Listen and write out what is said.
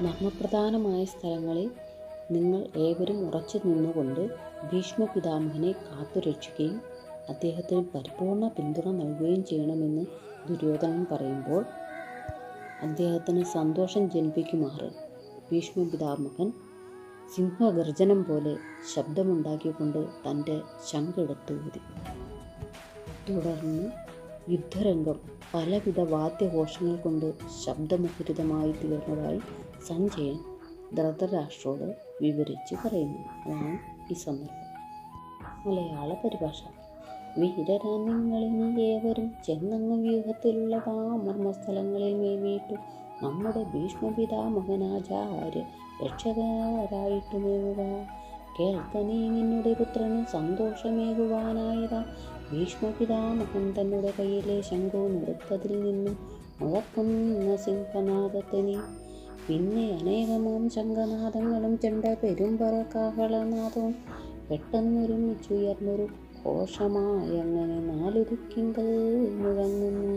മർമ്മപ്രധാനമായ സ്ഥലങ്ങളിൽ നിങ്ങൾ ഏവരും ഉറച്ചു നിന്നുകൊണ്ട് ഭീഷ്മ പിതാമഹനെ കാത്തുരക്ഷിക്കുകയും അദ്ദേഹത്തിന് പരിപൂർണ പിന്തുണ നൽകുകയും ചെയ്യണമെന്ന് ദുര്യോധനൻ പറയുമ്പോൾ അദ്ദേഹത്തിന് സന്തോഷം ജനിപ്പിക്കുമാറ് ഭീഷ്മ പിതാമഹൻ സിംഹഗർജനം പോലെ ശബ്ദമുണ്ടാക്കിക്കൊണ്ട് തൻ്റെ ശംഖെടുത്ത് ഊതി. തുടർന്ന് യുദ്ധരംഗം പലവിധ വാദ്യഘോഷങ്ങൾ കൊണ്ട് ശബ്ദമുഖരിതമായി തീർന്നതായി സഞ്ജയൻ ധൃതരാഷ്ട്രോട് വിവരിച്ച് പറയുന്നു. അതാണ് ഈ സന്ദർഭം. മലയാള പരിഭാഷ. വീരരാ നിങ്ങളിനി ഏവരും ചെന്നങ്ങ് വ്യൂഹത്തിലുള്ളതാ മർമ്മസ്ഥലങ്ങളിൽ മേവിയിട്ടു നമ്മുടെ ഭീഷ്മപിതാമഹനാചാര്യ രക്ഷകരായിട്ടുമേവുക. കേൾക്ക നീ നിന്നുടെ പുത്രന് സന്തോഷമേകുവാനായതാ ഭീഷ്മപിതാമഹൻ തന്നുടെ കയ്യിലെ ശംഖുമെടുത്തതിൽ നിന്നും മുഴക്കുന്ന സിംഹനാദത്തിനി. പിന്നെ അനേകമാം ശംഖനാദങ്ങളും ചെണ്ട പെരുമ്പറ കാഹളനാദവും പെട്ടെന്നൊരുമിച്ചുയർന്നൊരു ഘോഷമായി അങ്ങനെ 4 ദിക്കിങ്കൽ മുഴങ്ങുന്നു.